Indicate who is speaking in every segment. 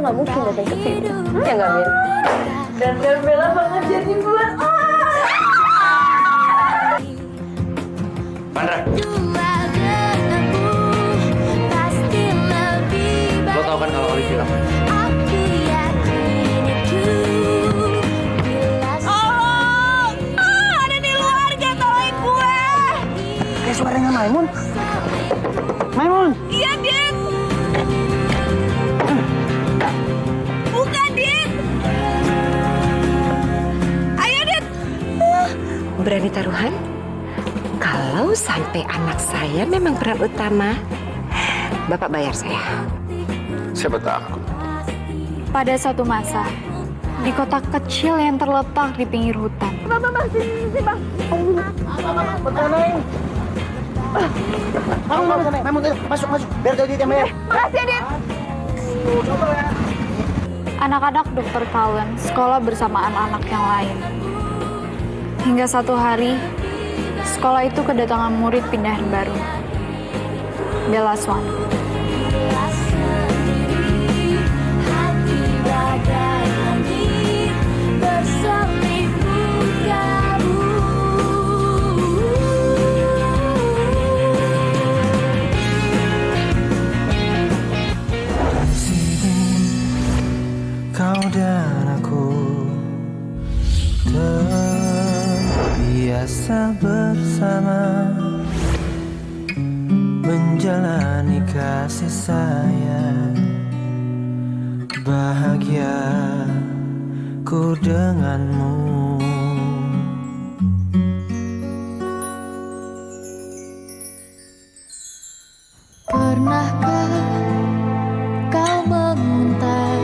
Speaker 1: nggak mungkin datang ke sini. Ya nggak, Mir? Dan Bella banget jadi bulan.
Speaker 2: Pandra, lo tau kan kalau Oli bilang
Speaker 1: Ada di luar, gak tolongin gue.
Speaker 3: Kayak suaranya Maimun. Maimun.
Speaker 1: Iya, Dit. Bukan, Dit. Ayo, Dit.
Speaker 4: Berani taruhan? Kalau sampai anak saya memang peran utama, Bapak bayar saya.
Speaker 2: siapa takut?
Speaker 5: Pada satu masa, di kota kecil yang terletak di pinggir hutan,
Speaker 1: Bang, sini, Bang.
Speaker 3: Maimun, masuk. Biar jadi dia bayar.
Speaker 1: Makasih, Dit.
Speaker 5: anak-anak Dr. Cullen sekolah bersama anak-anak yang lain. Hingga satu hari, sekolah itu kedatangan murid pindahan baru, Bella Swan.
Speaker 6: Kau dan aku terbiasa bersama, menjalani kasih sayang, bahagia ku denganmu.
Speaker 5: Pernahkah kau menguntai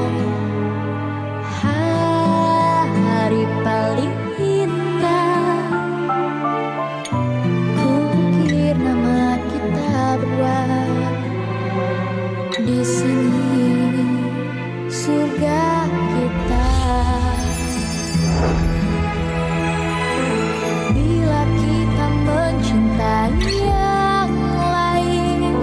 Speaker 5: hari paling indah? Kukir nama kita berdua di sini, surga kita. Bila kita mencintai yang lain,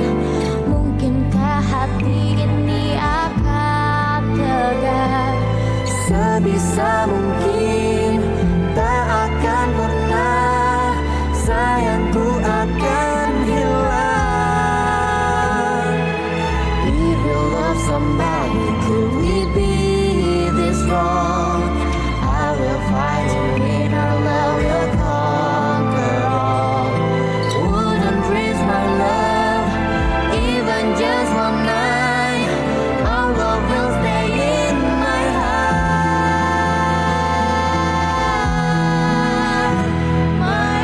Speaker 5: mungkinkah hati ini akan tegar?
Speaker 6: Sebisa mungkin tak akan pernah sayangku akan hilang. If you love somebody, could we be this wrong? I will fight to win, our love will conquer all. Wouldn't risk my love, even just one night. Our love will stay in my heart, my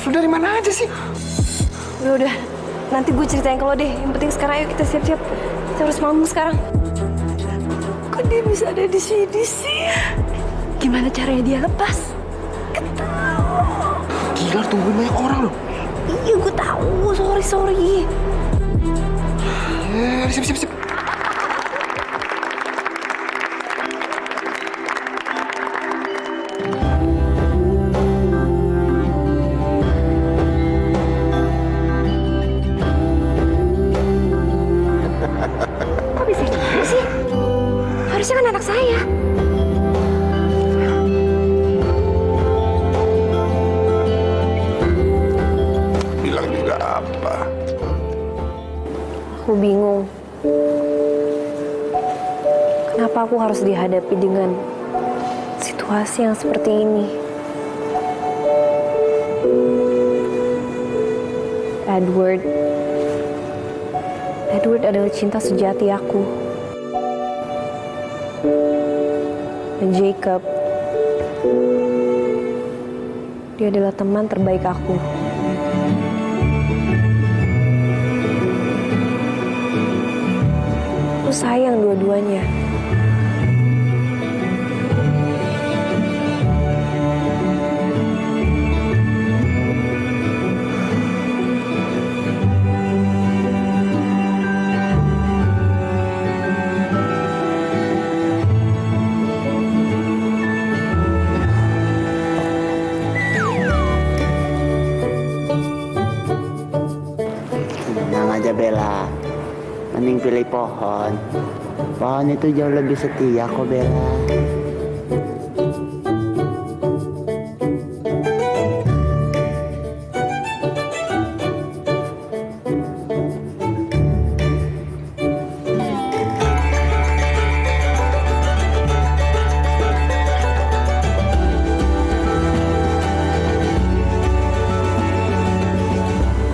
Speaker 3: Lu dari mana aja sih?
Speaker 1: Udah. Nanti gue ceritain ke lo deh. Yang penting sekarang ayo kita siap-siap. Kita harus manggung sekarang. Kok dia bisa ada di sini sih? Gimana caranya dia lepas?
Speaker 3: Gila, tungguin banyak orang loh.
Speaker 1: Iya, gue tahu. Sorry.
Speaker 3: Siap.
Speaker 1: Kok bisa gitu sih? Harusnya kan anak saya.
Speaker 2: Bilang juga apa?
Speaker 1: Aku bingung. Kenapa aku harus dihadapi dengan situasi yang seperti ini? Edward adalah cinta sejati aku. Dan Jacob Dia adalah teman terbaik aku. Aku sayang dua-duanya.
Speaker 3: Tenang aja Bella. Mending pilih pohon. Pohon itu jauh lebih setia kok Bella.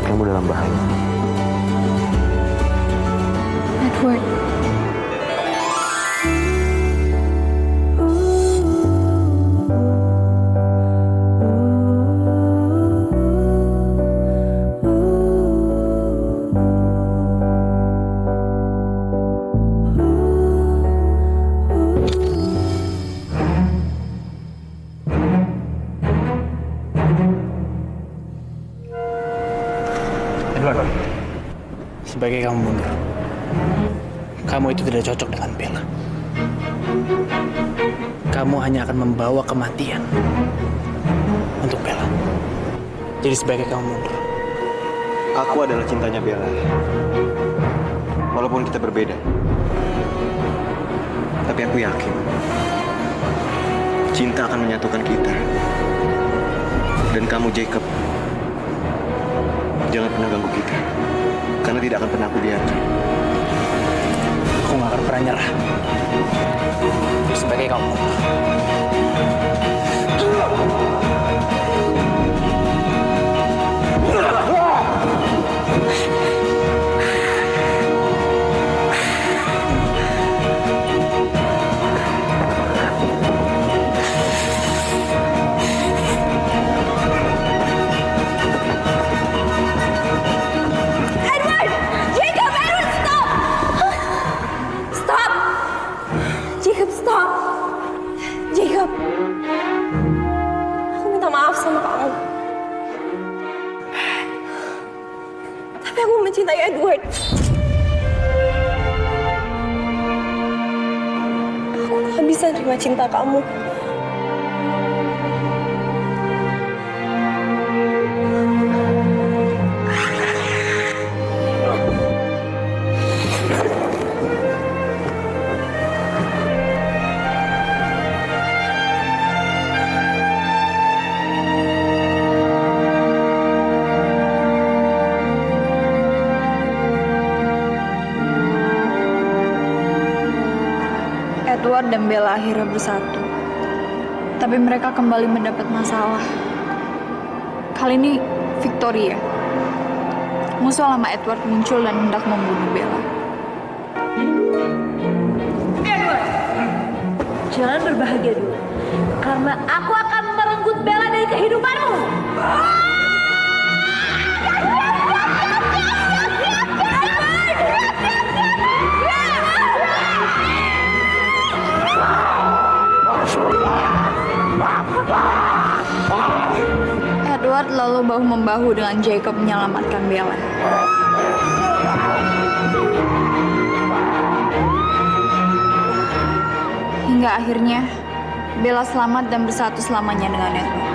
Speaker 3: Kamu dalam bahaya.
Speaker 5: Edward,
Speaker 7: Edward, sebagai kamu mundur. Kamu itu tidak cocok dengan Bella. Kamu hanya akan membawa kematian untuk Bella. Jadi sebagai kamu mundur.
Speaker 8: Aku adalah cintanya Bella. Walaupun kita berbeda. Tapi aku yakin cinta akan menyatukan kita. Dan kamu, Jacob, jangan pernah ganggu kita. Karena tidak akan pernah aku biarkan.
Speaker 7: Aku gak akan pernah nyerah. Sebagai kamu mundur.
Speaker 1: Jacob, stop! Jacob! Aku minta maaf sama kamu. Tapi aku mencintai Edward. Aku gak bisa terima cinta kamu.
Speaker 5: Edward dan Bella akhirnya bersatu. Tapi mereka kembali mendapat masalah. Kali ini Victoria, musuh lama Edward, muncul dan hendak membunuh Bella.
Speaker 1: Jangan berbahagia dulu. Karena aku akan merenggut Bella dari kehidupanmu.
Speaker 5: Edward lalu bahu-membahu dengan Jacob menyelamatkan Bella. Hingga akhirnya Bella selamat dan bersatu selamanya dengan Edward.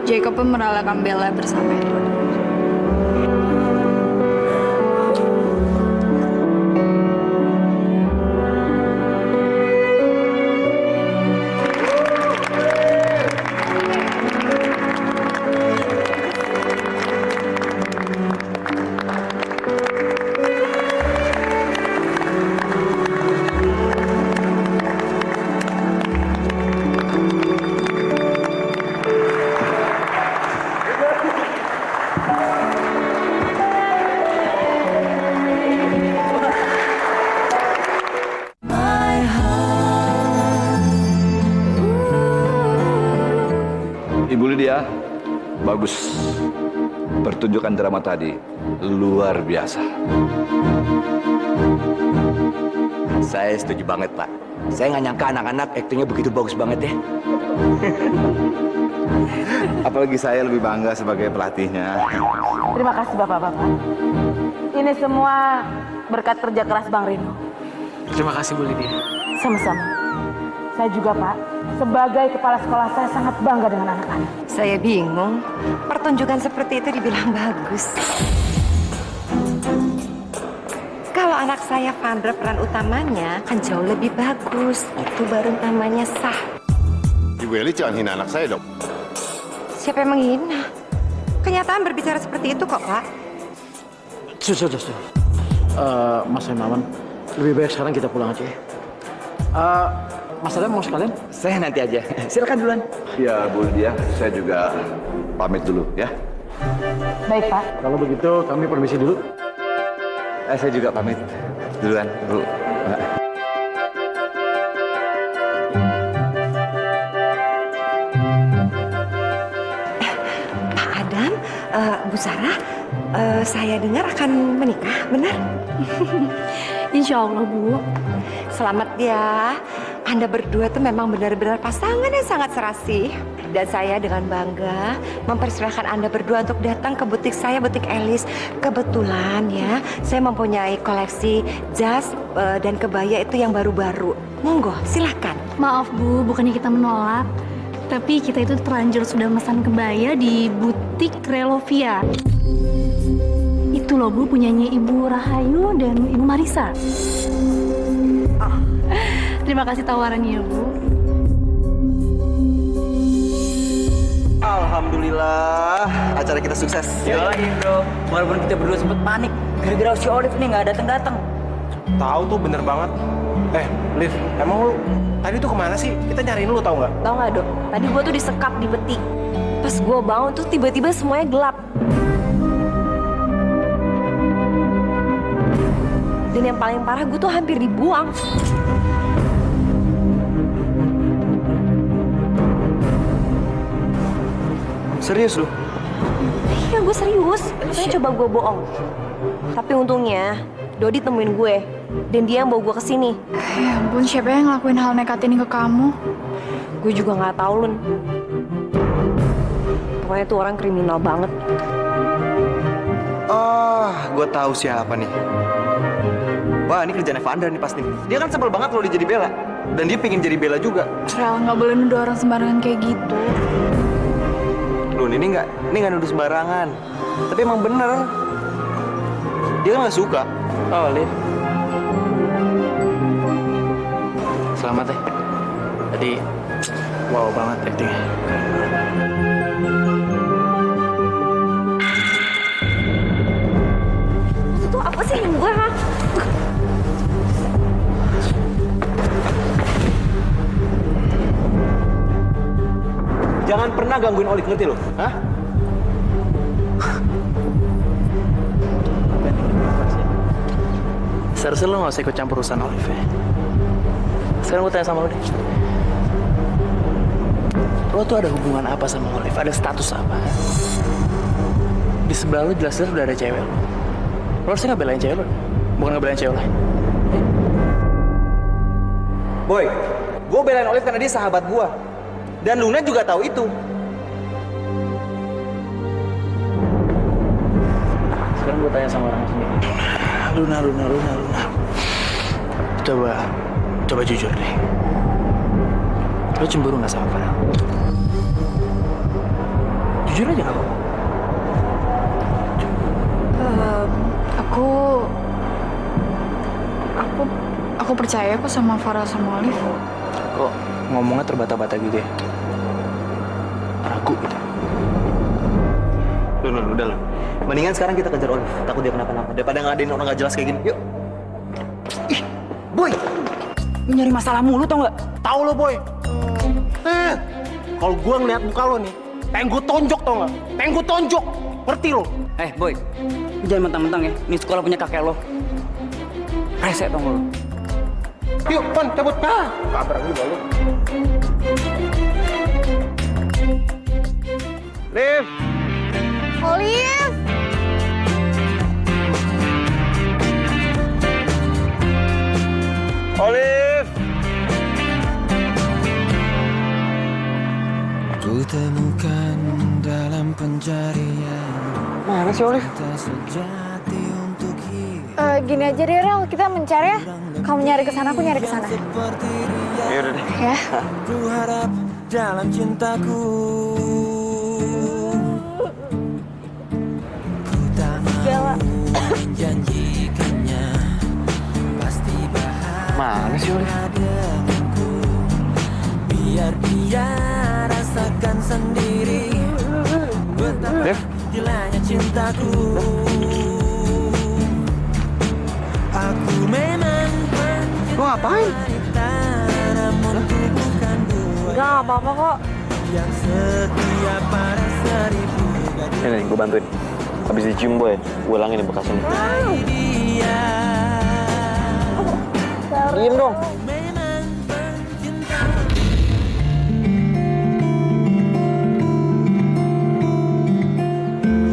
Speaker 5: Jacob pun merelakan Bella bersama Edward.
Speaker 2: Dia bagus. Pertunjukan drama tadi luar biasa.
Speaker 9: Saya setuju banget, Pak. Saya nggak nyangka anak-anak aktingnya begitu bagus banget ya.
Speaker 8: Apalagi saya lebih bangga sebagai pelatihnya.
Speaker 10: Terima kasih Bapak-Bapak. Ini semua berkat kerja keras Bang Rino.
Speaker 7: Terima kasih Bu Lydia.
Speaker 10: Sama-sama. Saya juga Pak, sebagai kepala sekolah saya sangat bangga dengan anak-anak.
Speaker 4: Saya bingung, pertunjukan seperti itu dibilang bagus. Kalau anak saya Vandra peran utamanya kan jauh lebih bagus. Itu baru namanya sah.
Speaker 8: Ibu Eli jangan hina anak saya dong.
Speaker 4: Siapa yang menghina? Kenyataan berbicara seperti itu kok, Pak.
Speaker 7: Sudah. Mas Hermawan, lebih baik sekarang kita pulang aja ya. Mas Adam mau sekalian?
Speaker 9: Saya nanti aja. Silakan duluan.
Speaker 2: Ya, Bu Lydia, saya juga pamit dulu ya.
Speaker 10: Baik Pak.
Speaker 7: Kalau begitu kami permisi dulu.
Speaker 9: Saya juga pamit duluan, Bu. Pak.
Speaker 4: Pak Adam, Bu Sarah, saya dengar akan menikah, benar?
Speaker 1: Insya Allah, Bu.
Speaker 4: Selamat ya. Anda berdua tuh memang benar-benar pasangan yang sangat serasi. Dan saya dengan bangga mempersilahkan Anda berdua untuk datang ke butik saya, butik Elis. Kebetulan ya, saya mempunyai koleksi jas dan kebaya itu yang baru-baru. Monggo, silahkan.
Speaker 1: Maaf, Bu, bukannya kita menolak. Tapi kita itu terlanjur sudah memesan kebaya di butik Relovia. Itu loh, Bu, punyanya Ibu Rahayu dan Ibu Marisa. Terima kasih tawarannya, Bu.
Speaker 9: Alhamdulillah, acara kita sukses.
Speaker 10: Yoi bro, walaupun kita berdua sempet panik gara-gara si Olive nih nggak datang-datang.
Speaker 11: Tahu tuh bener banget. Liv, emang lu tadi tuh kemana sih? Kita nyariin lu tahu nggak?
Speaker 1: Tahu nggak, Dok? Tadi gue tuh disekap di peti. Pas gue bangun tuh tiba-tiba semuanya gelap. Dan yang paling parah, gue tuh hampir dibuang.
Speaker 9: Serius lu?
Speaker 1: Iya, gue serius. Makanya coba gue bohong. Tapi untungnya, Dodi temuin gue. Dan dia yang bawa gue kesini.
Speaker 5: Ya ampun, siapa yang ngelakuin hal nekat ini ke kamu?
Speaker 1: Gue juga nggak tahu, Lun. Pokoknya tuh orang kriminal banget.
Speaker 9: Oh, gue tahu siapa nih. Wah, ini kerjaan Vandra nih pasti. Dia kan sebel banget kalau dia jadi Bella. Dan dia pingin jadi Bella juga.
Speaker 5: Rel, nggak boleh nuduh orang sembarangan kayak gitu.
Speaker 9: Lun, ini nggak nuduh sembarangan. Tapi emang bener. Dia kan nggak suka.
Speaker 7: Oh, Liv. Selamat ya. Tadi wow banget aktingnya.
Speaker 1: Itu apa sih yang gue, ha?
Speaker 11: Jangan pernah gangguin Olive, ngerti lo? Hah?
Speaker 7: Seharusnya lo gak usah ikut campur urusan Olive ya. Sekarang gue tanya sama lo deh. Lo tuh ada hubungan apa sama Olive? Ada status apa? Di sebelah lo jelas-jelas udah ada cewek lo. Lo harusnya ngebelain cewek lo, bukan ngebelain cewek lain.
Speaker 9: Boy, gue belain Olive karena dia sahabat gue. Dan Luna juga tahu itu.
Speaker 7: Sekarang gue tanya sama orang sendiri. Luna. Coba jujur deh. Lo cemburu nggak sama Farel? Jujur aja nggak?
Speaker 5: Aku percaya kok sama Farel sama Olive.
Speaker 7: Kok ngomongnya terbata-bata gitu ya? Ragu gitu.
Speaker 9: Lun, udah lo. Mendingan sekarang kita kejar Olive. Takut dia kenapa-napa. Daripada ngadain orang nggak jelas kayak gini. Yuk. Ih, Boy.
Speaker 10: Lu nyari masalah mulu tau nggak?
Speaker 11: Tahu lo boy. Kalau gue ngeliat muka lo nih, pengen gue tonjok tau nggak? Pengen gue tonjok. Ngerti lo?
Speaker 10: Boy, lu jangan mentang-mentang ya. Ini sekolah punya kakek lo. Rese tau nggak lo?
Speaker 11: Yuk, Pan, cabut. Tabrak juga lo.
Speaker 2: Liv!
Speaker 5: Olive!
Speaker 2: Olive!
Speaker 6: Ku temukan dalam pencarian.
Speaker 7: Mana sih Olive?
Speaker 6: Sejati untuk hidup.
Speaker 5: Gini aja deh, Rel. Kita mencari ya. Kamu nyari ke sana, aku nyari ke sana.
Speaker 9: Ya udah deh.
Speaker 5: Ya.
Speaker 6: Ku harap dalam cintaku. Ku tak mau menjanjikannya. Pasti bahagia.
Speaker 7: Mana sih Olive?
Speaker 6: Denganku. Biar dia rasakan sendiri. Betapa gilanya cintaku. Aku memang
Speaker 9: Lo ngapain?
Speaker 6: namun ku bukan dua
Speaker 1: Enggak apa-apa kok.
Speaker 6: yang setia pada seribu
Speaker 7: Ini gue bantuin. Habis dicium boy, gue ulangin nih bekasnya.
Speaker 6: dia.
Speaker 7: Diem dong.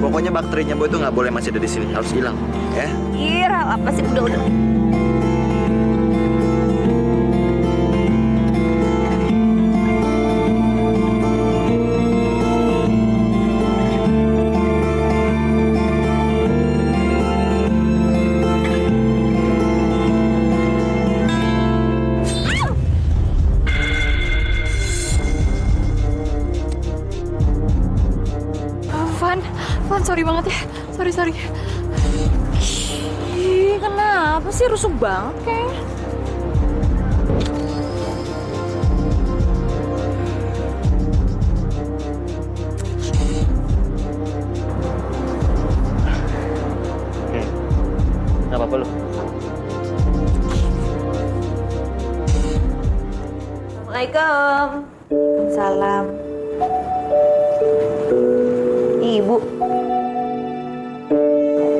Speaker 9: Pokoknya bakterinya Boy itu nggak boleh masih ada di sini, harus hilang, ya.
Speaker 1: Ira, apa sih? Udah.
Speaker 5: Van, sorry banget ya. Sorry. Ih, kenapa sih rusuh banget kayaknya?
Speaker 7: Gak apa-apa lu.
Speaker 1: Assalamualaikum. Salam. Ibu.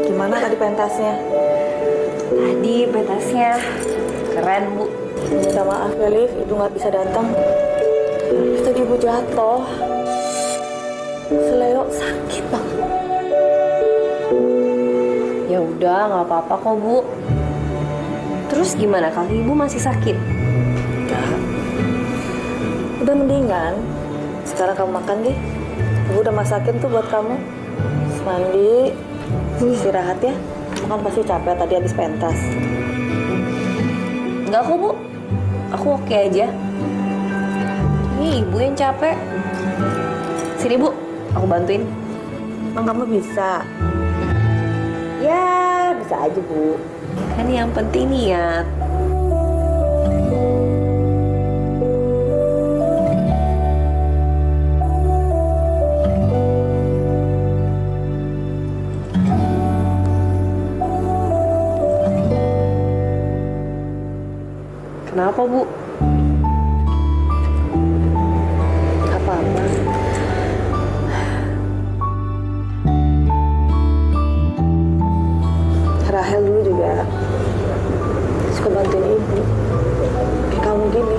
Speaker 1: Gimana tadi pentasnya? Tadi pentasnya keren, Bu. Minta maaf ya, Liv. Ibu nggak bisa datang. Tadi Ibu jatuh. Seleo sakit banget. Ya udah, nggak apa-apa kok, Bu. Terus gimana? Kaki Ibu masih sakit? Enggak. Udah mendingan. Sekarang kamu makan deh. Ibu udah masakin tuh buat kamu. Terus mandi, istirahat ya. Kamu kan pasti capek tadi habis pentas. Enggak kok, Bu. Aku oke aja. Ini Ibu yang capek. Sini, Bu. Aku bantuin. Emang kamu bisa? Ya, bisa aja, Bu. Kan yang penting niat. Kenapa, Bu? Apa-apa. Rahel dulu juga suka bantuin Ibu. Kayak kamu gini.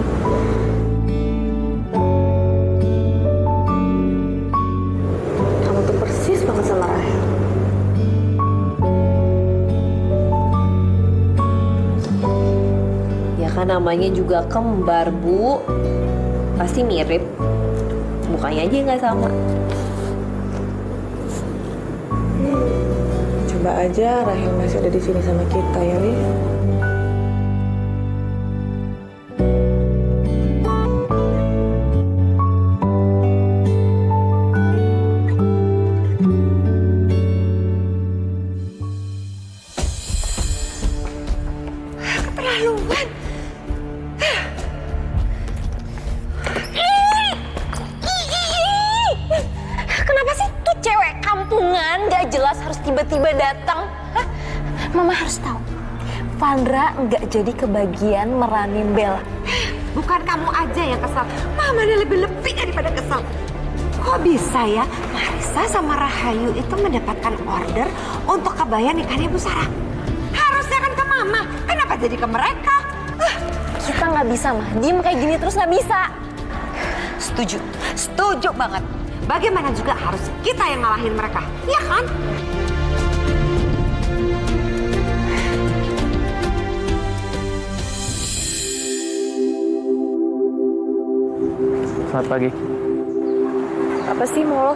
Speaker 1: Kamu tuh persis banget sama Rahel. Ya kan namanya juga kembar, Bu. Pasti mirip. Mukanya aja nggak sama. Coba aja Rahel masih ada di sini sama kita ya, Li.
Speaker 4: Keterlaluan. Kenapa sih tuh cewek kampungan gak jelas harus tiba-tiba datang? Hah? Mama harus tahu. Vandra nggak jadi kebagian meranin Bella. Bukan kamu aja yang kesal. Mama ini lebih-lebih daripada kesal. Kok bisa ya Marissa sama Rahayu itu mendapatkan order untuk kebaya nikahnya Bu Sarah? Harusnya kan ke Mama. Kenapa jadi ke mereka?
Speaker 1: Kita nggak bisa, Mah. Diem kayak gini terus nggak bisa.
Speaker 4: Setuju banget. Bagaimana juga harus kita yang ngalahin mereka, iya kan?
Speaker 7: Selamat pagi.
Speaker 1: Apa sih mau lo?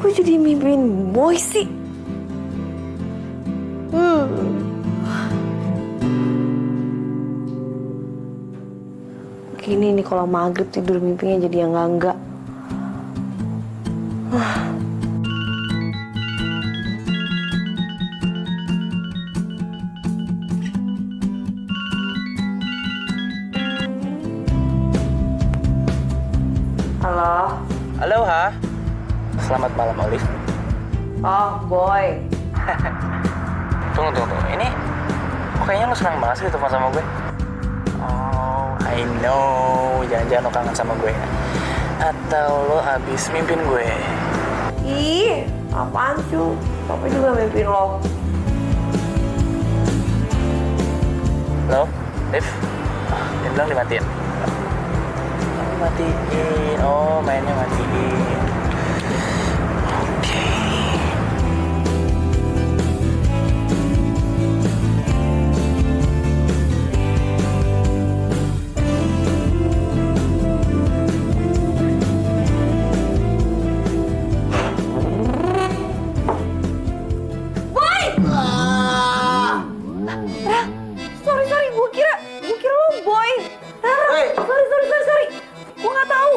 Speaker 1: Kok jadi mimpiin boy sih? Gini nih kalau maghrib tidur mimpinya jadi yang enggak. Halo.
Speaker 7: Halo, Ha. Selamat malam, Olive.
Speaker 1: Oh, boy.
Speaker 7: Tunggu. Ini kayaknya lo senang banget sih telepon sama gue. Oh, I know. Jangan-jangan lo kangen sama gue ya? Atau lo abis mimpin gue?
Speaker 1: Ih, apaan sih? Papa juga mimpin lo.
Speaker 7: Lo, Liv? Dia bilang dimatiin. Matiin. Oh, mainnya matiin. Oke.
Speaker 1: Sorry, gue kira lo boy. Sorry. Gue nggak tahu.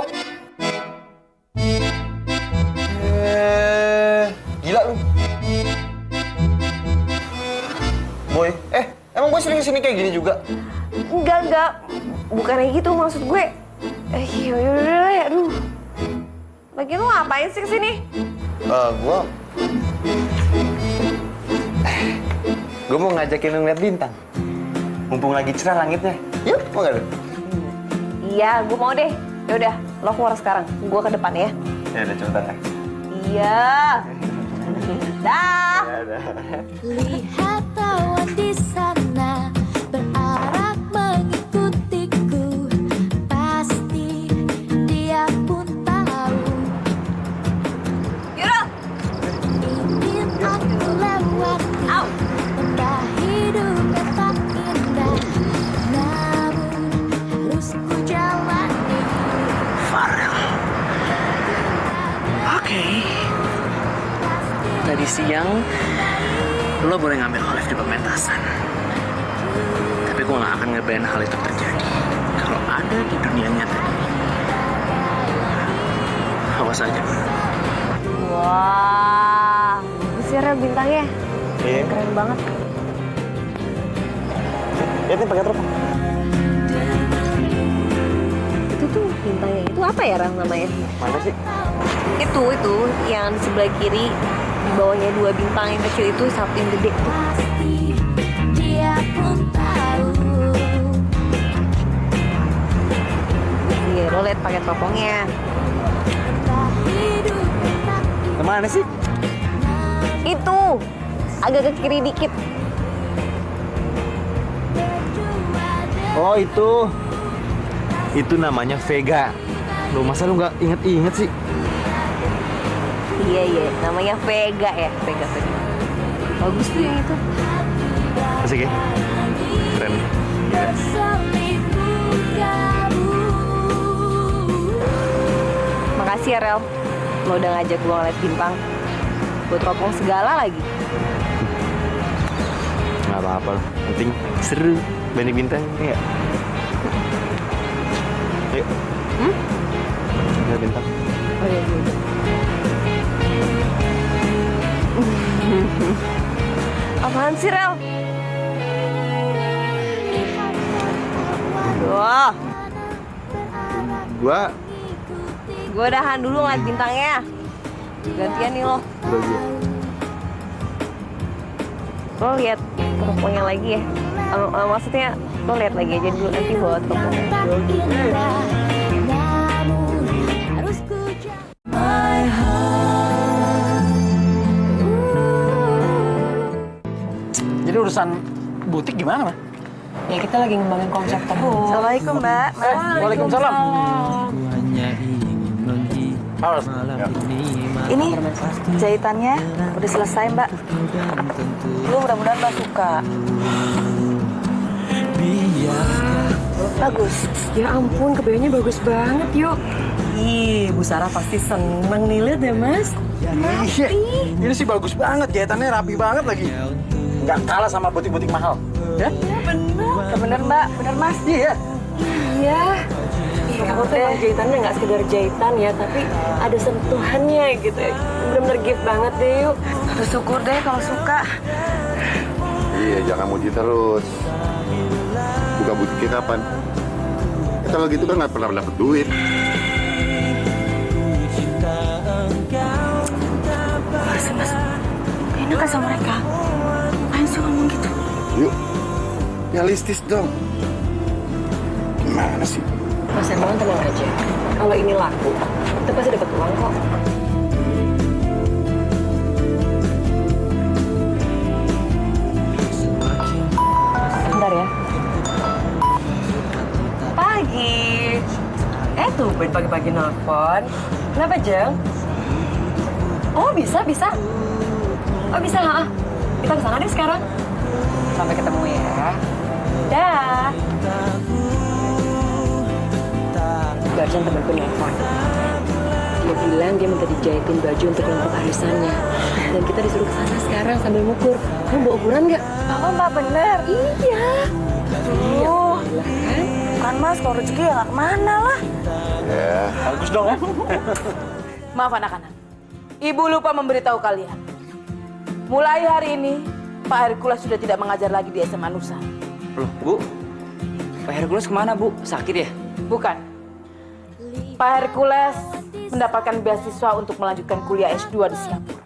Speaker 9: Gila lu. Boy, emang gue sering kesini kayak gini juga?
Speaker 1: Enggak. Bukannya gitu maksud gue. Yaudah deh, aduh. Lagian lo ngapain sih kesini?
Speaker 9: Gue mau ngajakin lu ngeliat bintang. Mumpung lagi cerah langitnya. Yuk, mau gak lu?
Speaker 1: Iya, gue mau deh. Yaudah, lo keluar sekarang. Gue ke depan ya.
Speaker 9: Ya udah, cepetan ya.
Speaker 1: Iya. Dah.
Speaker 6: Lihat awan di sana berarak mengikutiku. Pasti dia pun tahu.
Speaker 1: Yaudah.
Speaker 6: Ingin aku lewati. Benda hidup yang tak indah, namun harus ku jalani.
Speaker 7: Farel. Oke. Tadi siang, lo boleh ngambil Olive di pementasan. Tapi gue gak akan ngebiarin hal itu terjadi. Kalau ada di dunia nyata ini. Awas aja.
Speaker 1: Wah, besar ya bintangnya.
Speaker 9: Iya.
Speaker 1: Keren banget.
Speaker 9: Lihat nih pakai telepon.
Speaker 1: Itu tuh bintangnya. Itu apa ya Ram namanya?
Speaker 9: Mana sih?
Speaker 1: Itu yang di sebelah kiri. Di bawahnya 2 bintang yang kecil itu, satu yang gede tuh.
Speaker 6: Pasti dia pun tahu.
Speaker 1: Iya, lo liat pakai teropongnya.
Speaker 6: Benda hidup yang tak
Speaker 9: Kemana sih?
Speaker 1: Itu agak ke kiri dikit.
Speaker 9: Oh itu. Itu namanya Vega. Loh masa lu nggak inget sih?
Speaker 1: Iya, namanya Vega ya. Vega. Bagus tuh yang itu.
Speaker 9: Asik ya? Keren.
Speaker 1: Makasih ya Rel, lo udah ngajak gue ngeliat bintang. Buat teropong segala lagi.
Speaker 9: Nggak apa-apa lah. Penting seru. Banyak bintang, ya nggak? Ayo. Banyak bintang.
Speaker 1: Oh iya, iya. Apaan sih, Rel? Wah,
Speaker 9: Gua
Speaker 1: gue udahan dulu ngeliat bintangnya. Gantian nih lo. Lo lihat teropongnya lagi ya. Maksudnya lo lihat lagi aja dulu nanti buat teropongnya.
Speaker 7: Jadi urusan butik gimana?
Speaker 1: Ya kita lagi ngembangin konsep terus. Assalamualaikum Mbak.
Speaker 7: Waalaikumsalam. Halo.
Speaker 10: Ini jahitannya udah selesai, Mbak. Lu mudah-mudahan Mbak suka. Bagus.
Speaker 1: Ya ampun, kebayanya bagus banget yuk.
Speaker 10: Ih, Bu Sarah pasti seneng nih, lihat ya, Mas.
Speaker 7: Iya. Ini sih bagus banget, jahitannya rapi banget lagi. Nggak kalah sama butik-butik mahal. Ya?
Speaker 10: Bener, Mbak. Bener, Mas.
Speaker 7: Iya.
Speaker 1: Iya. Kamu tuh emang jahitannya nggak sekedar jahitan ya, tapi ada sentuhannya gitu. Bener-bener gift banget deh yuk.
Speaker 10: Bersyukur deh kalau suka.
Speaker 8: Iya, jangan muji terus. Buka butiknya kapan? Ya, kalau gitu kan nggak pernah dapat duit.
Speaker 10: Mas, Mas. Enak kan sama mereka? Apaan sih ngomong gitu?
Speaker 8: Yuk, realistis dong. Gimana sih?
Speaker 1: Mas Hermawan tenang aja. Kalau ini laku, kita pasti dapat uang kok. Bentar ya. Pagi. Tuh pagi-pagi nelfon. Kenapa, Jeng? Oh, bisa. Oh, bisa, ha? Kita kesana deh sekarang. Sampai ketemu ya. Dah. Barusan temanku nelfon. Dia bilang dia minta dijahitin baju untuk kelompok arisannya. Dan kita disuruh ke sana sekarang sambil ngukur. Kamu bawa ukuran nggak?
Speaker 10: Oh, Mbak, bener.
Speaker 1: Iya.
Speaker 10: Tuh. Kan, Mas, kalau rezeki ya nggak kemana lah.
Speaker 8: Ya,
Speaker 7: Bagus dong ya.
Speaker 10: Maaf anak-anak, Ibu lupa memberitahu kalian. Mulai hari ini, Pak Hercules sudah tidak mengajar lagi di SMA Nusa.
Speaker 9: Loh, Bu. Pak Hercules kemana, Bu? Sakit ya?
Speaker 10: Bukan. Pak Hercules mendapatkan beasiswa untuk melanjutkan kuliah S2 di Singapura.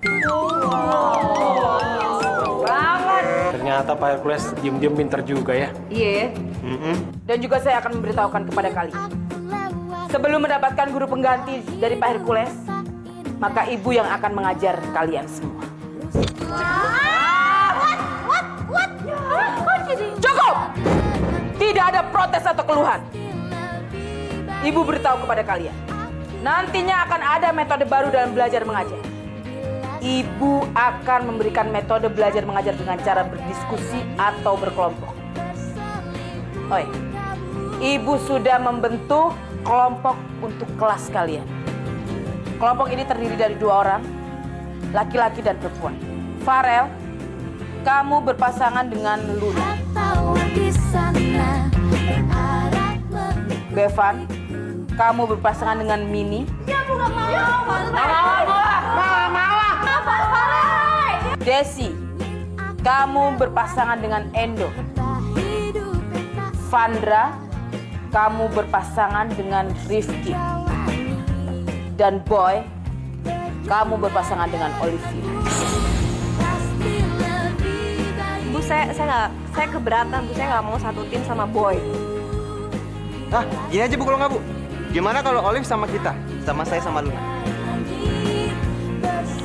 Speaker 11: Ternyata Pak Hercules diem-diem pinter juga ya.
Speaker 1: Iya.
Speaker 10: Dan juga saya akan memberitahukan kepada kalian. Sebelum mendapatkan guru pengganti dari Pak Hercules, maka ibu yang akan mengajar kalian semua. Cukup! Tidak ada protes atau keluhan. Ibu beritahu kepada kalian, nantinya akan ada metode baru dalam belajar mengajar. Ibu akan memberikan metode belajar mengajar dengan cara berdiskusi atau berkelompok. Oi, Ibu sudah membentuk kelompok untuk kelas kalian. Kelompok ini terdiri dari 2 orang, laki-laki dan perempuan. Farel, kamu berpasangan dengan Luna. Bevan, kamu berpasangan dengan Mini. Desi, kamu berpasangan dengan Endo. Vandra, kamu berpasangan dengan Rifki. Dan Boy, kamu berpasangan dengan Olivia.
Speaker 1: Bu, saya keberatan. Bu, saya nggak mau satu tim sama Boy.
Speaker 9: Ah, gini aja, Bu, kalau nggak, Bu. Gimana kalau Olive sama kita? Sama saya sama Luna.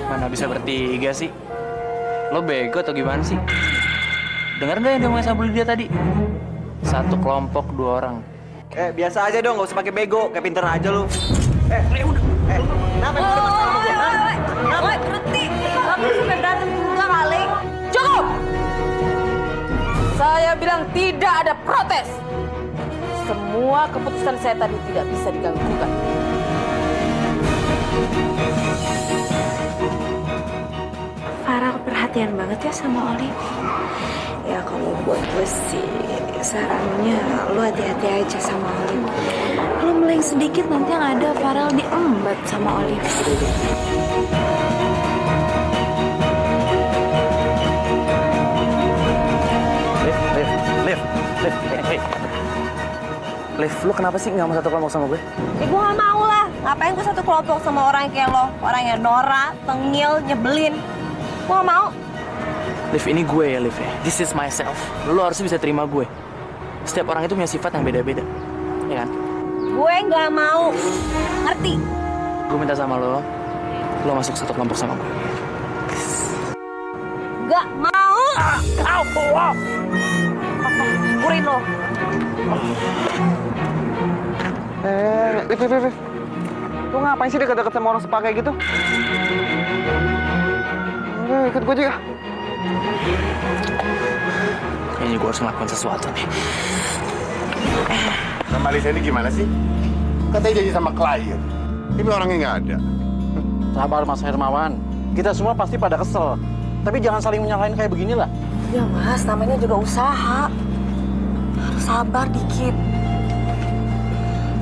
Speaker 7: Mana bisa bertiga sih? Lo bego atau gimana sih? Dengar nggak yang dia ngomongin sama Bu Lydia tadi? Satu kelompok 2 orang.
Speaker 9: Biasa aja dong, nggak usah pakai bego. Kayak pinter aja lu. Udah. Kenapa lu ada masalah sama gua? Hah?
Speaker 1: Boy, berhenti. Kamu sampai berantem juga kali.
Speaker 10: Cukup! Saya bilang tidak ada protes. Semua keputusan saya tadi tidak bisa diganggukan.
Speaker 1: perhatian banget ya sama Olive. Ya kalau buat gue sih sarannya lu hati-hati aja sama Olive. Kalau meleng sedikit nanti yang ada Farel diembat sama Olive.
Speaker 7: Liv, lu kenapa sih nggak mau satu kelompok sama gue?
Speaker 1: Ya gue gak mau lah. Ngapain gue satu kelompok sama orang kayak lo? Orang yang norak, tengil, nyebelin. Gue gak mau.
Speaker 7: Liv, ini gue ya, Liv ya. This is myself. Lu harus bisa terima gue. Setiap orang itu punya sifat yang beda-beda. Ya kan?
Speaker 1: Gue gak mau. Ngerti?
Speaker 7: Gue minta sama lo masuk satu kelompok sama gue.
Speaker 1: Gak mau.
Speaker 7: Wow.
Speaker 1: Kurin lo.
Speaker 9: Liv. Lu ngapain sih deket-deket sama orang sepakai gitu? Udah, ikut gue aja.
Speaker 7: Kayaknya gue harus ngelakuin sesuatu nih.
Speaker 8: Sama Lisa ini gimana sih? Katanya janji sama klien. Ini orangnya nggak ada.
Speaker 12: Sabar Mas Hermawan. Kita semua pasti pada kesel. Tapi jangan saling menyalahin kayak beginilah.
Speaker 1: Ya mas, namanya juga usaha. Harus sabar dikit.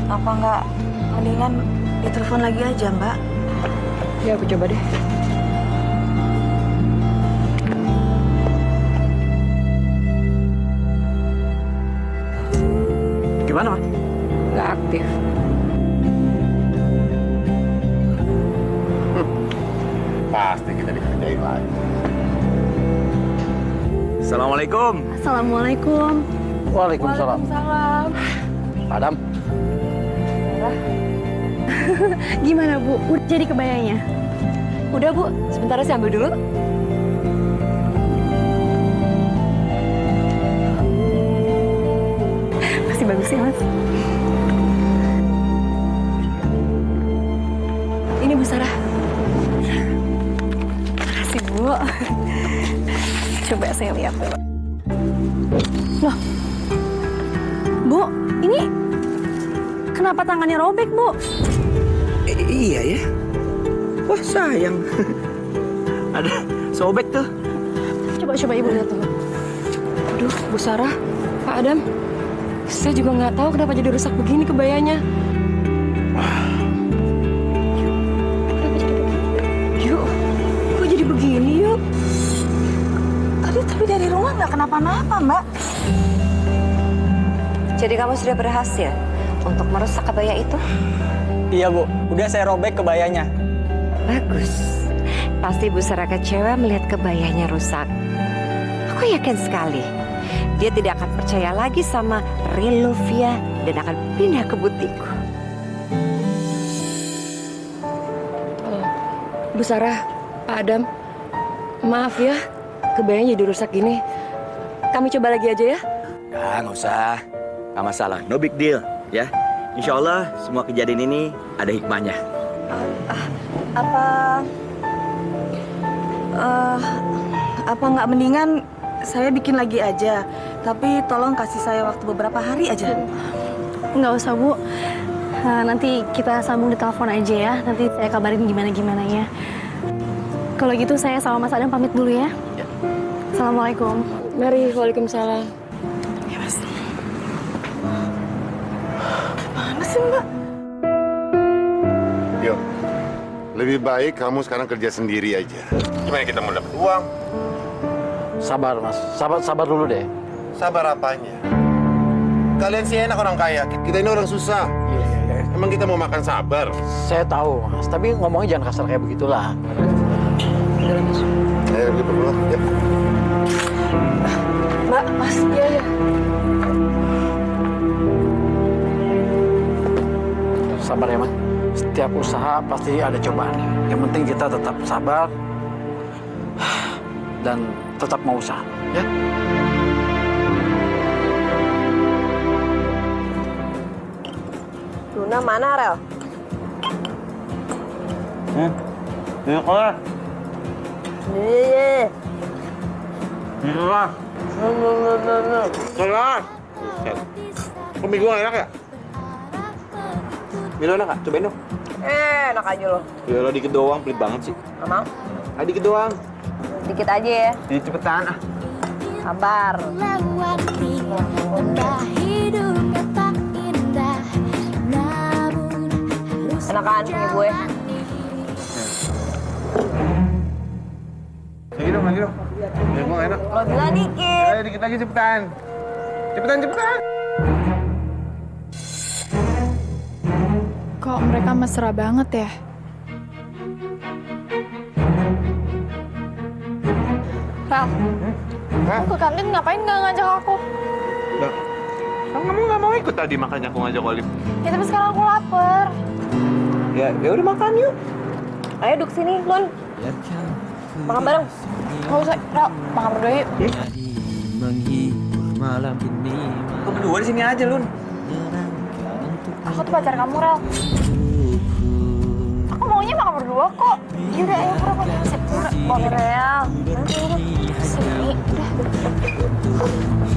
Speaker 1: Apa nggak mendingan ditelepon lagi aja mbak?
Speaker 7: Ya aku coba deh.
Speaker 12: Gimana, Mas?
Speaker 7: Nggak aktif.
Speaker 8: Pasti kita dikerjain lagi.
Speaker 9: Assalamualaikum.
Speaker 5: Assalamualaikum.
Speaker 12: Waalaikumsalam.
Speaker 1: Salam.
Speaker 12: Adam.
Speaker 5: Gimana Bu? Udah jadi kebayanya?
Speaker 1: Udah bu, sebentar saya ambil dulu.
Speaker 5: Masih bagus ya Mas?
Speaker 1: Ini Bu Sarah.
Speaker 5: Makasih Bu. Coba saya lihat dulu. Loh, Bu, ini kenapa tangannya robek Bu?
Speaker 9: Iya ya. Wah sayang. Ada sobek tuh.
Speaker 5: Coba Ibu lihat dulu.
Speaker 1: Aduh, Bu Sarah, Pak Adam. Saya juga nggak tahu kenapa jadi rusak begini kebayanya. Kenapa jadi begini? Yuk, kok jadi begini yuk? Tapi dari rumah nggak kenapa-napa, Mbak.
Speaker 4: Jadi kamu sudah berhasil untuk merusak kebaya itu?
Speaker 12: Iya Bu, udah saya robek kebayanya.
Speaker 4: Bagus. Pasti Bu Sarah kecewa melihat kebayanya rusak. Aku yakin sekali dia tidak akan percaya lagi sama Riluvia dan akan pindah ke butikku.
Speaker 1: Bu Sarah, Pak Adam, maaf ya, kebayanya jadi rusak gini. Kami coba lagi aja ya.
Speaker 9: Ya nggak usah, nggak masalah. No big deal, ya. Insya Allah semua kejadian ini ada hikmahnya.
Speaker 10: Apa nggak mendingan saya bikin lagi aja? Tapi tolong kasih saya waktu beberapa hari aja.
Speaker 5: Nggak usah Bu. Nanti kita sambung di telepon aja ya. Nanti saya kabarin gimana-gimana ya. Kalau gitu saya sama Mas Adam pamit dulu ya. Assalamualaikum.
Speaker 1: Mari, waalaikumsalam.
Speaker 10: Ya Mas. Mana sih Mbak?
Speaker 8: Yuk, lebih baik kamu sekarang kerja sendiri aja. Gimana kita mau dapat uang?
Speaker 12: Sabar Mas, sabar dulu deh.
Speaker 8: Sabar apanya? Kalian sih enak orang kaya, kita ini orang susah.
Speaker 12: Iya.
Speaker 8: Emang kita mau makan sabar?
Speaker 12: Saya tahu Mas, tapi ngomongnya jangan kasar kayak begitulah.
Speaker 8: Ayo kita pulang, ya.
Speaker 1: Mbak, Mas, iya.
Speaker 12: Sabar ya Mas. Setiap usaha pasti ada cobaan. Yang penting kita tetap sabar dan tetap mau usaha, ya.
Speaker 1: Luna mana, Rel?
Speaker 12: Ini kelar.
Speaker 1: Iya.
Speaker 12: Ini kelar.
Speaker 8: Kelar. Kok mie gua enak ya?
Speaker 9: Milo enak nggak? Cobain dong.
Speaker 1: Enak aja lo.
Speaker 9: Ya lo dikit doang, pelit banget sih.
Speaker 1: Gak mau?
Speaker 9: Dikit doang.
Speaker 1: Dikit aja ya.
Speaker 11: Jadi cepetan ah.
Speaker 1: Sabar.
Speaker 6: Lewati indah hidupnya tak indah, namun harus
Speaker 1: Enakan punya gue.
Speaker 11: Lagi dong. Ya, gua nggak enak.
Speaker 1: Lo bilang dikit.
Speaker 11: Ayo dikit lagi cepetan. Cepetan.
Speaker 5: Kok mereka mesra banget ya? Ral, kamu ke kantin ngapain nggak ngajak aku?
Speaker 11: Loh, kan kamu nggak mau ikut tadi makanya aku ngajak Olive.
Speaker 5: Ya tapi sekarang aku lapar.
Speaker 11: Ya udah makan yuk.
Speaker 1: Ayo duduk sini, Lun. Makan bareng.
Speaker 5: Nggak usah, Ral, makan berdua yuk.
Speaker 9: Lu berdua di sini aja, Lun.
Speaker 5: Aku tuh pacar kamu, Ral. Aku maunya makan berdua kok. Yaudah, ayo pura-pura.
Speaker 1: Oke, Real.
Speaker 5: Sini, udah.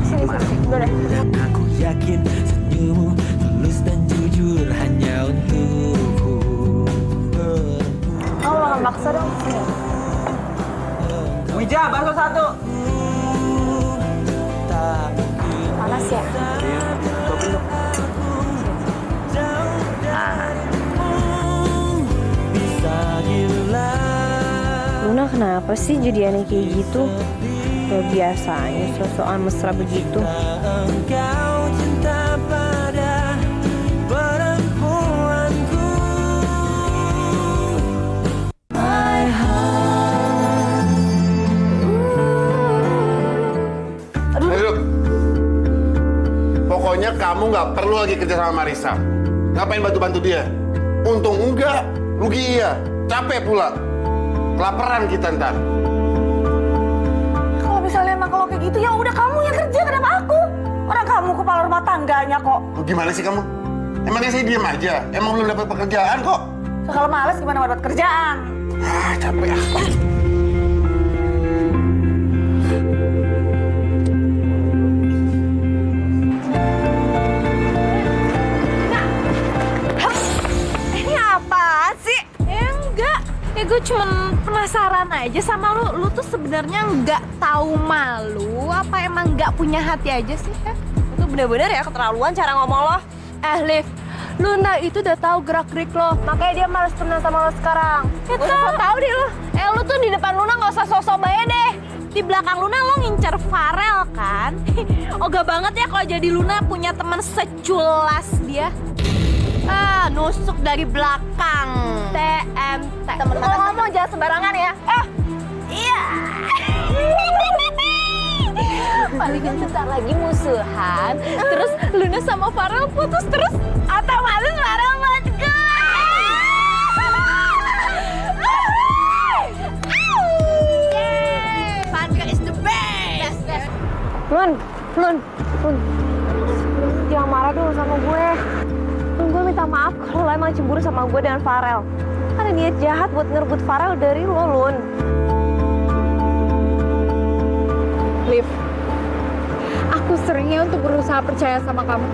Speaker 5: Sini, udah deh.
Speaker 6: Aku yakin senyummu tulus dan jujur hanya untukku.
Speaker 5: Kamu makan bakso dong. Sini.
Speaker 9: Wija, bakso 1.
Speaker 5: Panas ya?
Speaker 1: Luna kenapa sih jadi aneh kayak gitu? Gak biasanya sosokan mesra begitu.
Speaker 6: Engkau cinta pada perempuanku. My heart.
Speaker 8: Ayo, pokoknya kamu nggak perlu lagi kerja sama Marisa. Ngapain bantu-bantu dia? Untung enggak, rugi iya. Capek pula. Kelaparan kita ntar.
Speaker 10: Kalau misalnya emang kalau kayak gitu ya udah kamu yang kerja, kenapa aku? Orang kamu kepala rumah tangganya kok.
Speaker 8: Gimana sih kamu? Emangnya saya diem aja? Emang belum dapat pekerjaan kok?
Speaker 10: Kalau males gimana dapat kerjaan?
Speaker 8: Ah, capek ah.
Speaker 1: Ini apaan sih?
Speaker 13: Enggak, ya gue cuma penasaran aja sama lu. Lu tuh sebenarnya nggak tahu malu, apa emang nggak punya hati aja sih?
Speaker 1: Itu bener-bener ya keterlaluan cara ngomong lo.
Speaker 13: Liv, Luna itu udah tahu gerak-gerik lo.
Speaker 1: Makanya dia males temenan sama lo sekarang.
Speaker 13: Itu tahu deh lo. Lu tuh di depan Luna nggak usah sosok bae deh. Di belakang Luna lo ngincer Farel kan? Ogah banget ya kalau jadi Luna punya teman seculas dia. Nusuk dari belakang. TMT.
Speaker 1: Kalau ngomong jangan sembarangan ya.
Speaker 13: Iya. Palingan bentar lagi musuhan. Terus Luna sama Farel putus terus. Otomatis Farel mati. Fandra is the best.
Speaker 1: Lun. Jangan marah dulu sama gue. Gue minta maaf kalau lo emang cemburu sama gue dan Farel. Ada niat jahat buat ngerebut Farel dari lo, Lun.
Speaker 5: Liv, aku seringnya untuk berusaha percaya sama kamu.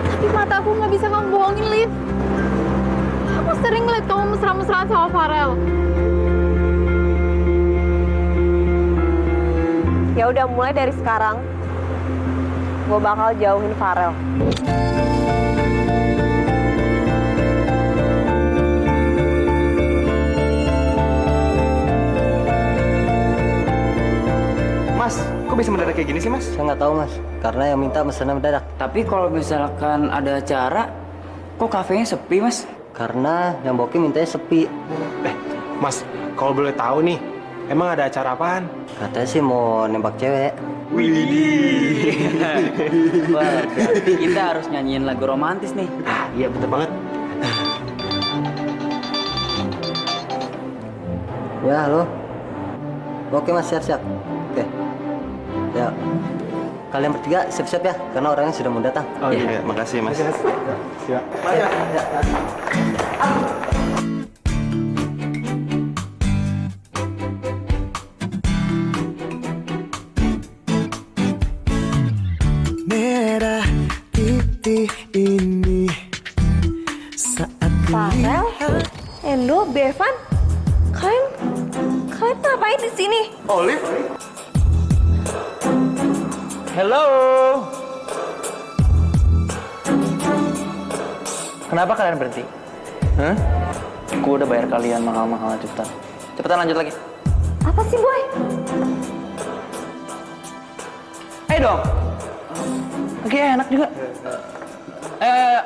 Speaker 5: Tapi mata aku nggak bisa kamu bohongin, Liv. Aku sering ngeliat kamu mesra-mesraan sama Farel.
Speaker 1: Ya udah mulai dari sekarang, gue bakal jauhin Farel.
Speaker 9: Mas, kok bisa mendadak kayak gini sih, Mas?
Speaker 7: Saya nggak tahu, Mas. Karena yang minta pesannya mendadak. Tapi kalau misalkan ada acara, kok kafenya sepi, Mas? Karena yang booking mintanya sepi.
Speaker 11: Mas, kalau boleh tahu nih, emang ada acara apaan?
Speaker 7: Katanya sih mau nembak cewek.
Speaker 9: Widih.
Speaker 7: Wah, berarti kita harus nyanyiin lagu romantis nih.
Speaker 11: Iya, betul banget.
Speaker 7: Ya, halo. Oke, Mas, siap-siap. Oke. Ya. Kalian bertiga siap-siap ya, karena orangnya sudah mau datang.
Speaker 9: Oh iya, makasih, Mas.
Speaker 11: Siap.
Speaker 6: Merah titik ini saat
Speaker 1: Farel, Endo, Bevan, Kalian ngapain di sini?
Speaker 8: Olive?
Speaker 7: Hello. Kenapa kalian berhenti? Gue udah bayar kalian mahal-mahal cepetan. Cepetan lanjut lagi.
Speaker 1: Apa sih, Boy?
Speaker 7: Ayo dong. Oke, enak juga. Ayo.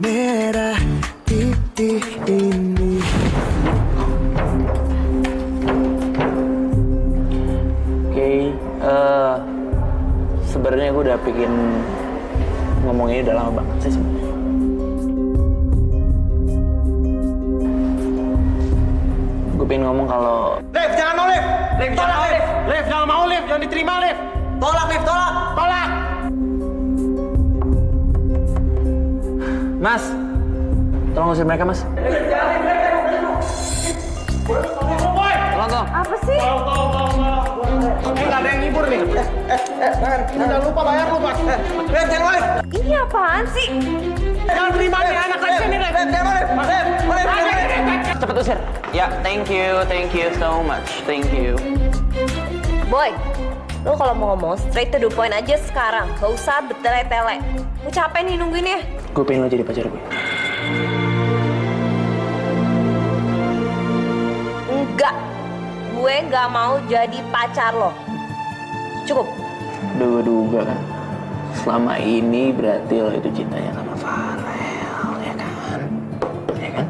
Speaker 6: Merah titik ini.
Speaker 7: Oke, sebenarnya gue udah bikin ngomong ini udah lama banget sih sebenarnya. Gue pengen ngomong kalau
Speaker 11: Liv, jangan mau Liv! Liv, jangan mau Liv! Liv, jangan mau Liv! Jangan diterima Liv! Tolak Liv, tolak! Tolak!
Speaker 7: Mas, tolong usir mereka, Mas. Tolong.
Speaker 1: Apa sih?
Speaker 11: Nggak ada yang ngibur nih. Jangan lupa bayar lu, Mas. Liv, jangan mau Liv!
Speaker 1: Ini apaan sih?
Speaker 11: Jangan terima nih anak kecil nih, Liv! Jangan mau Liv! Liv!
Speaker 7: Cepet usir. Ya, thank you so much. Thank you.
Speaker 1: Boy, lo kalau mau ngomong straight to the point aja sekarang. Gak usah bertele-tele. Gue capek nih nungguinnya.
Speaker 7: Gue pengen lo jadi pacar gue.
Speaker 1: Enggak. Gue gak mau jadi pacar lo. Cukup.
Speaker 7: Udah gue duga kan. Selama ini berarti lo itu cintanya sama Farel, ya kan? Ya kan?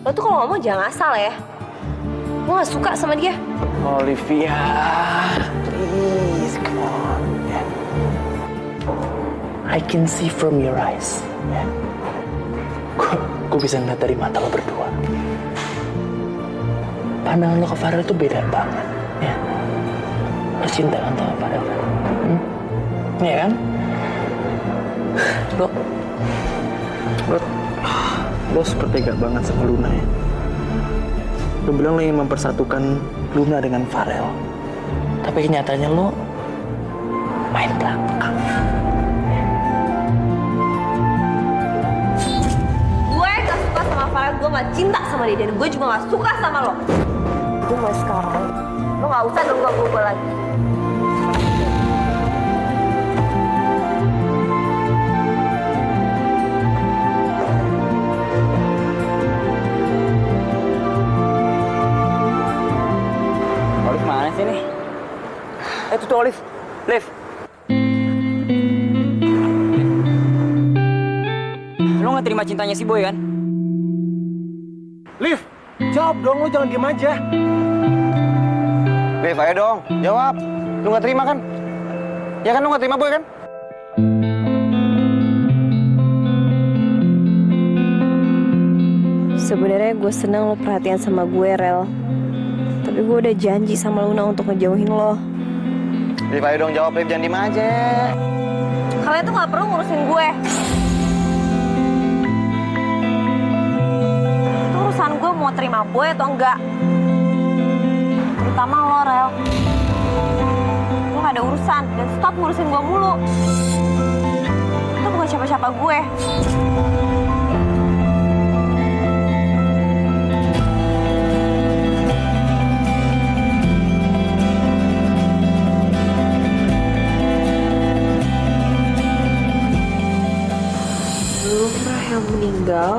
Speaker 1: Lo tuh kalau ngomong jangan asal ya. Gue gak suka sama dia.
Speaker 7: Olivia, please, come on. Yeah. I can see from your eyes. Yeah. Gue bisa ngeliat dari mata lo berdua. Pandangan lo ke Farel itu beda banget. Ya. Lo cinta kan sama Farel kan? Iya kan? Lo seperti gak banget sama Luna ya. Lo bilang lo ingin mempersatukan Luna dengan Farel. Tapi kenyataannya lo main belakang.
Speaker 1: Gue gak suka sama Farel, gue gak cinta sama dia. Dan gue juga gak suka sama lo. Gue mulai sekarang, lo gak usah ganggu gue lagi.
Speaker 7: Olive mana sih nih? Itu tuh Olive. Liv. Lo gak terima cintanya si Boy kan?
Speaker 11: Liv, jawab dong, lu jangan diem aja.
Speaker 9: Liv, ayo dong, jawab. Lu nggak terima kan? Ya kan lu nggak terima Boy kan?
Speaker 1: Sebenarnya gue seneng lo perhatian sama gue, Rel. Tapi gue udah janji sama Luna untuk ngejauhin lo.
Speaker 9: Liv, ayo dong jawab, Liv, jangan diem aja.
Speaker 1: Kalian tuh gak perlu ngurusin gue. Itu urusan gue mau terima Boy atau enggak. Terutama lo, Rel. Lo gak ada urusan dan stop ngurusin gue mulu. Itu bukan siapa-siapa gue. Rahel meninggal,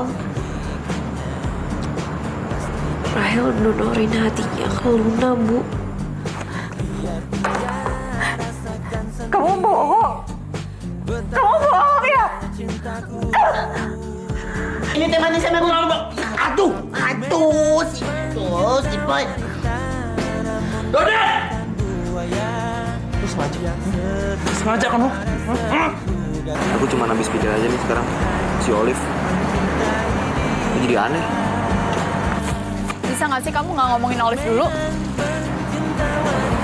Speaker 1: Rahel donorin hatinya ke Luna, Bu. Kamu bohong? Kamu bohong ya?
Speaker 3: Ini teh manis sama gue lalu. Aduh, si Boy.
Speaker 11: Dodet! Lu sengaja? Sengaja kan lu?
Speaker 9: Aku cuma habis pikir aja nih sekarang. Si Olive ini jadi aneh.
Speaker 5: Bisa nggak sih kamu nggak ngomongin Olive dulu?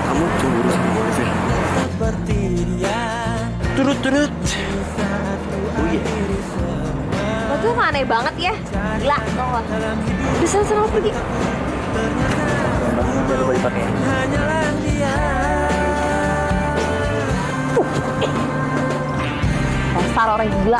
Speaker 9: Kamu cemburu sama Olive ya?
Speaker 11: Turut.
Speaker 1: Lo tuh mah aneh banget ya. Gila, tau gak? Udah sana lo pergi.
Speaker 7: Jangan lupa dipakai.
Speaker 1: Dasar orang gila.